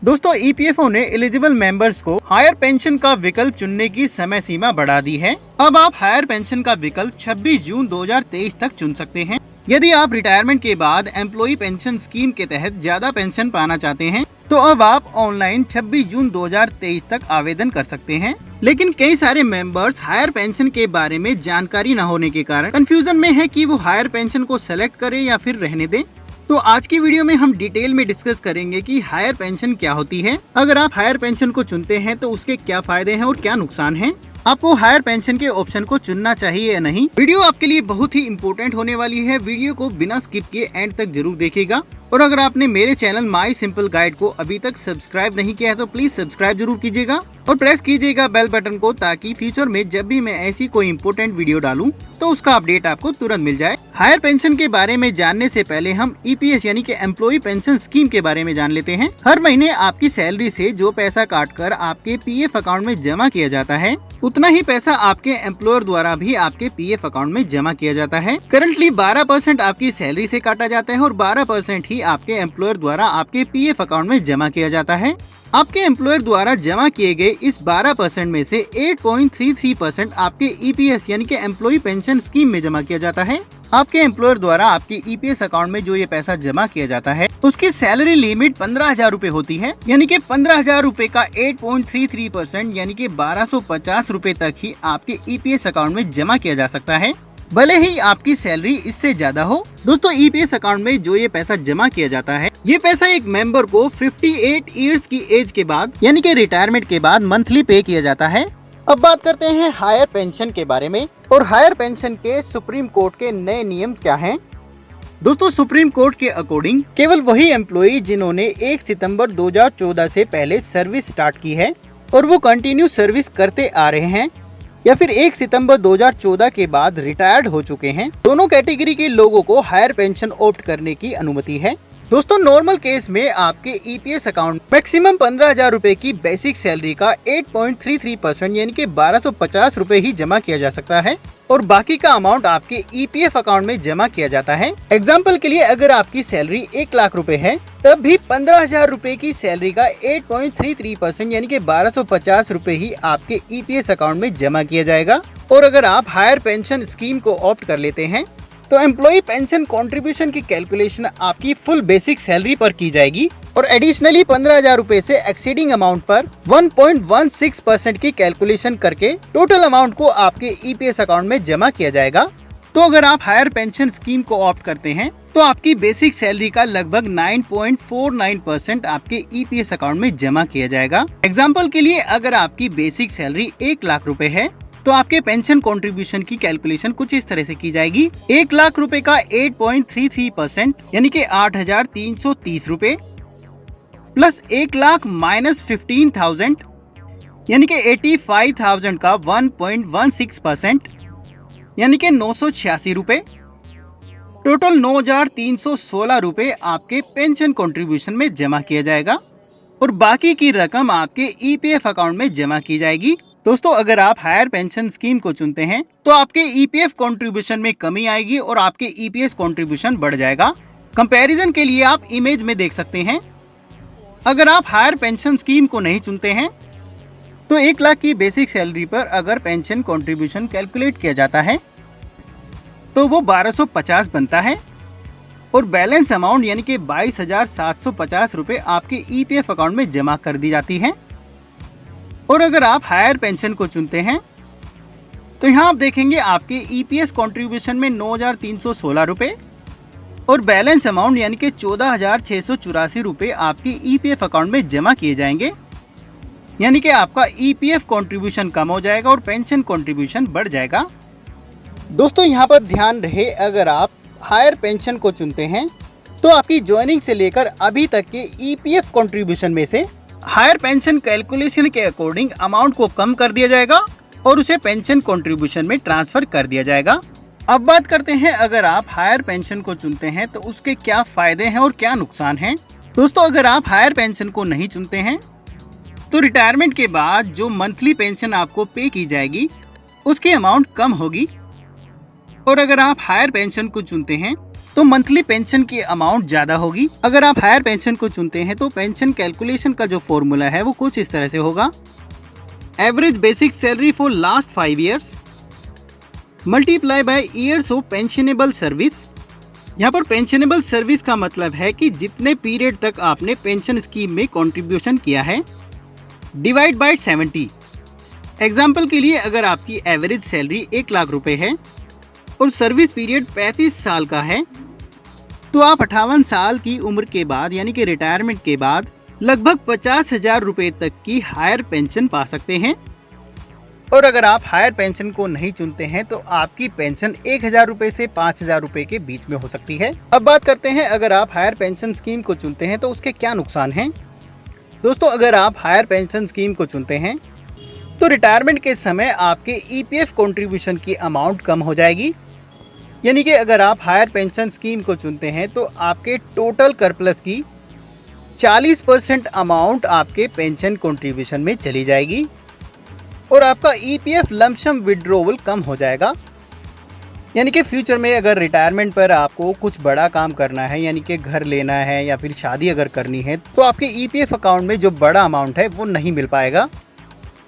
दोस्तों ईपीएफओ ने eligible members को हायर पेंशन का विकल्प चुनने की समय सीमा बढ़ा दी है। अब आप हायर पेंशन का विकल्प 26 जून 2023 तक चुन सकते हैं। यदि आप रिटायरमेंट के बाद एम्प्लॉय पेंशन स्कीम के तहत ज्यादा पेंशन पाना चाहते हैं तो अब आप ऑनलाइन 26 जून 2023 तक आवेदन कर सकते हैं। लेकिन कई सारे मेंबर्स हायर पेंशन के बारे में जानकारी न होने के कारण कंफ्यूजन में है कि वो हायर पेंशन को सेलेक्ट करें या फिर रहने दें। तो आज की वीडियो में हम डिटेल में डिस्कस करेंगे कि हायर पेंशन क्या होती है, अगर आप हायर पेंशन को चुनते हैं तो उसके क्या फायदे हैं और क्या नुकसान हैं, आपको हायर पेंशन के ऑप्शन को चुनना चाहिए या नहीं। वीडियो आपके लिए बहुत ही इम्पोर्टेंट होने वाली है। वीडियो को बिना स्किप किए एंड तक जरूर देखिएगा। और अगर आपने मेरे चैनल माई सिंपल गाइड को अभी तक सब्सक्राइब नहीं किया है तो प्लीज सब्सक्राइब जरूर कीजिएगा और प्रेस कीजिएगा बेल बटन को, ताकि फ्यूचर में जब भी मैं ऐसी कोई इम्पोर्टेंट वीडियो डालूं तो उसका अपडेट आपको तुरंत मिल जाए। हायर पेंशन के बारे में जानने से पहले हम ईपीएस यानी कि एम्प्लॉय पेंशन स्कीम के बारे में जान लेते हैं। हर महीने आपकी सैलरी से जो पैसा काटकर आपके पीएफ अकाउंट में जमा किया जाता है, उतना ही पैसा आपके एम्प्लॉयर द्वारा भी आपके पीएफ अकाउंट में जमा किया जाता है। करंटली 12% आपकी सैलरी से काटा जाता है और 12% ही आपके एम्प्लॉयर द्वारा आपके पीएफ अकाउंट में जमा किया जाता है। आपके एम्प्लॉयर द्वारा जमा किए गए इस 12% में से 8.33% आपके ईपीएस यानी कि एम्प्लॉय पेंशन स्कीम में जमा किया जाता है। आपके एम्प्लॉयर द्वारा आपके ईपीएस अकाउंट में जो ये पैसा जमा किया जाता है उसकी सैलरी लिमिट 15,000 रूपए होती है, यानी कि 15,000 रूपए का 8.33% यानी कि 1250 रूपए तक ही आपके ईपीएस अकाउंट में जमा किया जा सकता है, भले ही आपकी सैलरी इससे ज्यादा हो। दोस्तों ईपीएस अकाउंट में जो ये पैसा जमा किया जाता है, ये पैसा एक मेंबर को 58 इयर्स की एज के बाद यानी कि रिटायरमेंट के बाद मंथली पे किया जाता है। अब बात करते हैं हायर पेंशन के बारे में और हायर पेंशन के सुप्रीम कोर्ट के नए नियम क्या हैं। दोस्तों सुप्रीम कोर्ट के अकॉर्डिंग केवल वही एम्प्लॉई जिन्होंने 1 सितंबर 2014 से पहले सर्विस स्टार्ट की है और वो कंटिन्यू सर्विस करते आ रहे हैं या फिर 1 सितंबर 2014 के बाद रिटायर्ड हो चुके हैं, दोनों कैटेगरी के लोगों को हायर पेंशन ऑप्ट करने की अनुमति है। दोस्तों नॉर्मल केस में आपके ईपीएस अकाउंट मैक्सिमम 15,000 रूपए की बेसिक सैलरी का 8.33% यानी कि 1250 रूपए ही जमा किया जा सकता है और बाकी का अमाउंट आपके ईपीएफ अकाउंट में जमा किया जाता है। एग्जाम्पल के लिए अगर आपकी सैलरी 1 लाख रूपए है तब भी 15,000 रूपए की सैलरी का 8.33% यानी कि 1250 रूपए ही आपके ईपीएस अकाउंट में जमा किया जाएगा। और अगर आप हायर पेंशन स्कीम को ऑप्ट कर लेते हैं तो एम्प्लॉय पेंशन कंट्रीब्यूशन की कैलकुलेशन आपकी फुल बेसिक सैलरी पर की जाएगी और एडिशनली 15,000 रूपए से एक्सीडिंग अमाउंट पर 1.16% की कैलकुलेशन करके टोटल अमाउंट को आपके ईपीएस अकाउंट में जमा किया जाएगा। तो अगर आप हायर पेंशन स्कीम को ऑप्ट करते हैं तो आपकी बेसिक सैलरी का लगभग 9.49% आपके ईपीएस अकाउंट में जमा किया जाएगा। एग्जाम्पल के लिए अगर आपकी बेसिक सैलरी 1 लाख रूपए है तो आपके पेंशन कंट्रीब्यूशन की कैलकुलेशन कुछ इस तरह से की जाएगी। 1 लाख रुपए का 8.33% यानी कि 8,330 रूपए प्लस 1 लाख माइनस 15,000 यानी कि 85,000 का 1.16% यानी कि 986 रूपए, टोटल 9,316 रूपए आपके पेंशन कंट्रीब्यूशन में जमा किया जाएगा और बाकी की रकम आपके ईपीएफ अकाउंट में जमा की जाएगी। दोस्तों अगर आप हायर पेंशन स्कीम को चुनते हैं तो आपके ईपीएफ कंट्रीब्यूशन में कमी आएगी और आपके ईपीएस कंट्रीब्यूशन बढ़ जाएगा। कंपैरिजन के लिए आप इमेज में देख सकते हैं। अगर आप हायर पेंशन स्कीम को नहीं चुनते हैं तो 1 लाख की बेसिक सैलरी पर अगर पेंशन कंट्रीब्यूशन कैलकुलेट किया जाता है तो वो 1250 बनता है और बैलेंस अमाउंट यानी कि 22,750 रुपए आपके ईपीएफ अकाउंट में जमा कर दी जाती है। और अगर आप हायर पेंशन को चुनते हैं तो यहाँ आप देखेंगे आपके ईपीएस कंट्रीब्यूशन में 9,316 रुपए और बैलेंस अमाउंट यानी कि 14,684 रुपए आपके ईपीएफ अकाउंट में जमा किए जाएंगे, यानी कि आपका ईपीएफ कंट्रीब्यूशन कम हो जाएगा और पेंशन कंट्रीब्यूशन बढ़ जाएगा। दोस्तों यहाँ पर ध्यान रहे, अगर आप हायर पेंशन को चुनते हैं तो आपकी ज्वाइनिंग से लेकर अभी तक के ईपीएफ कंट्रीब्यूशन में से हायर पेंशन कैलकुलेशन के अकॉर्डिंग अमाउंट को कम कर दिया जाएगा और उसे पेंशन कंट्रीब्यूशन में ट्रांसफर कर दिया जाएगा। अब बात करते हैं अगर आप हायर पेंशन को चुनते हैं तो उसके क्या फायदे हैं और क्या नुकसान हैं। दोस्तों अगर आप हायर पेंशन को नहीं चुनते हैं तो रिटायरमेंट के बाद जो मंथली पेंशन आपको पे की जाएगी उसकी अमाउंट कम होगी और अगर आप हायर पेंशन को चुनते हैं तो मंथली पेंशन की अमाउंट ज्यादा होगी। अगर आप हायर पेंशन को चुनते हैं तो पेंशन कैलकुलेशन का जो फॉर्मूला है वो कुछ इस तरह से होगा। Average basic salary for last 5 years multiply by years of pensionable service. यहाँ पर पेंशनेबल सर्विस का मतलब है कि जितने पीरियड तक आपने पेंशन स्कीम में कंट्रीब्यूशन किया है, डिवाइड बाय 70। एग्जाम्पल के लिए अगर आपकी एवरेज सैलरी 1 लाख रुपए है और सर्विस पीरियड 35 साल का है, तो आप 58 साल की उम्र के बाद यानी कि रिटायरमेंट के बाद लगभग 50,000 रुपए तक की हायर पेंशन पा सकते हैं। और अगर आप हायर पेंशन को नहीं चुनते हैं तो आपकी पेंशन 1,000 रुपए से 5,000 रुपए के बीच में हो सकती है। अब बात करते हैं अगर आप हायर पेंशन स्कीम को चुनते हैं तो उसके क्या नुकसान हैं। दोस्तों, अगर आप हायर पेंशन स्कीम को चुनते हैं तो रिटायरमेंट के समय आपके ईपीएफ कंट्रीब्यूशन की अमाउंट कम हो जाएगी। यानी कि अगर आप हायर पेंशन स्कीम को चुनते हैं तो आपके टोटल सरप्लस की 40% अमाउंट आपके पेंशन कंट्रीब्यूशन में चली जाएगी और आपका ईपीएफ लमसम विड्रॉवल कम हो जाएगा। यानी कि फ्यूचर में अगर रिटायरमेंट पर आपको कुछ बड़ा काम करना है, यानी कि घर लेना है या फिर शादी अगर करनी है, तो आपके ईपीएफ अकाउंट में जो बड़ा अमाउंट है वो नहीं मिल पाएगा।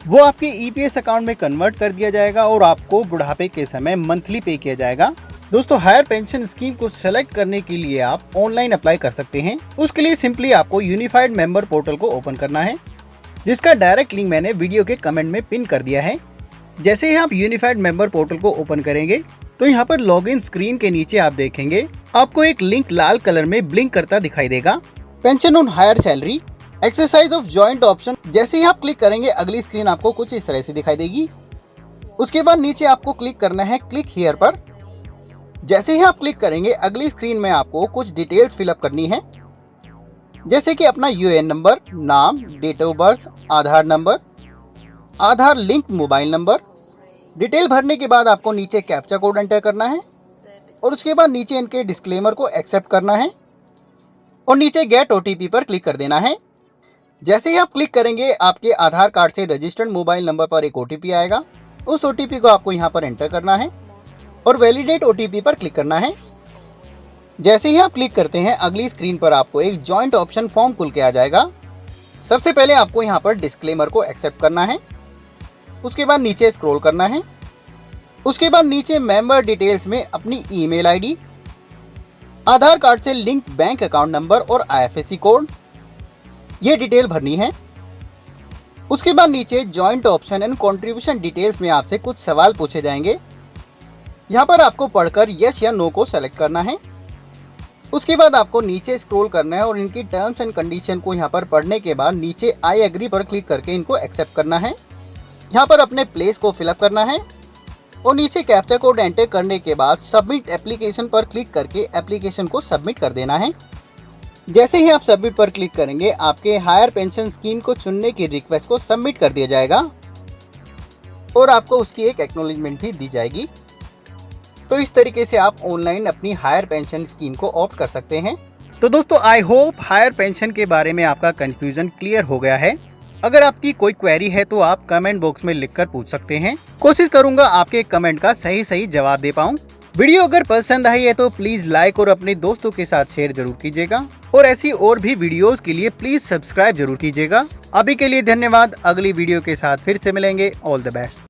वो आपके ईपीएस अकाउंट में कन्वर्ट कर दिया जाएगा और आपको बुढ़ापे के समय मंथली पे किया जाएगा। दोस्तों, हायर पेंशन स्कीम को सेलेक्ट करने के लिए आप ऑनलाइन अप्लाई कर सकते हैं। उसके लिए सिंपली आपको यूनिफाइड मेंबर पोर्टल को ओपन करना है, जिसका डायरेक्ट लिंक मैंने वीडियो के कमेंट में पिन कर दिया है। जैसे ही आप यूनिफाइड मेंबर पोर्टल को ओपन करेंगे तो यहाँ पर लॉगिन स्क्रीन के नीचे आप देखेंगे आपको एक लिंक लाल कलर में ब्लिंक करता दिखाई देगा। Pension on higher salary exercise of joint option. जैसे ही आप क्लिक करेंगे अगली स्क्रीन आपको कुछ इस तरह से दिखाई देगी। उसके बाद नीचे आपको क्लिक करना है क्लिक हियर पर। जैसे ही आप क्लिक करेंगे अगली स्क्रीन में आपको कुछ डिटेल्स फिलअप करनी है, जैसे कि अपना यूएएन नंबर, नाम, date of birth, Aadhaar number, Aadhaar link mobile number. Detail भरने के बाद आपको नीचे कैप्चा कोड एंटर करना है और उसके बाद नीचे इनके डिस्क्लेमर को एक्सेप्ट करना है और नीचे गेट ओटीपी पर क्लिक कर देना है। जैसे ही आप क्लिक करेंगे आपके आधार कार्ड से रजिस्टर्ड मोबाइल नंबर पर एक ओटीपी आएगा। उस ओटीपी को आपको यहाँ पर एंटर करना है और वैलिडेट ओटीपी पर क्लिक करना है। जैसे ही आप क्लिक करते हैं अगली स्क्रीन पर आपको एक जॉइंट ऑप्शन फॉर्म खुल के आ जाएगा। सबसे पहले आपको यहाँ पर डिस्क्लेमर को एक्सेप्ट करना है, उसके बाद नीचे स्क्रॉल करना है। उसके बाद नीचे मेंबर डिटेल्स में अपनी ईमेल आईडी, आधार कार्ड से लिंक बैंक अकाउंट नंबर और आईएफएससी कोड, ये डिटेल भरनी है। उसके बाद नीचे joint option and contribution details में आपसे कुछ सवाल पूछे जाएंगे। यहाँ पर आपको पढ़कर यस या नो को सेलेक्ट करना है। उसके बाद आपको नीचे स्क्रॉल करना है और इनकी टर्म्स एंड कंडीशन को यहाँ पर पढ़ने के बाद नीचे आई एग्री पर क्लिक करके इनको एक्सेप्ट करना है। यहाँ पर अपने प्लेस को फिलअप करना है और नीचे कैप्चा कोड एंटर करने के बाद सबमिट एप्लीकेशन पर क्लिक करके एप्लीकेशन को सबमिट कर देना है। जैसे ही आप सबमिट पर क्लिक करेंगे आपके हायर पेंशन स्कीम को चुनने की रिक्वेस्ट को सबमिट कर दिया जाएगा और आपको उसकी एक एक्नॉलेजमेंट भी दी जाएगी। तो इस तरीके से आप ऑनलाइन अपनी हायर पेंशन स्कीम को ऑप्ट कर सकते हैं। तो दोस्तों, आई होप हायर पेंशन के बारे में आपका कंफ्यूजन क्लियर हो गया है। अगर आपकी कोई क्वेरी है तो आप कमेंट बॉक्स में लिखकर पूछ सकते हैं। कोशिश करूंगा आपके कमेंट का सही जवाब दे पाऊं। वीडियो अगर पसंद आई है तो प्लीज लाइक और अपने दोस्तों के साथ शेयर जरूर कीजिएगा और ऐसी और भी वीडियोस के लिए प्लीज सब्सक्राइब जरूर कीजिएगा। अभी के लिए धन्यवाद। अगली वीडियो के साथ फिर से मिलेंगे। All the best.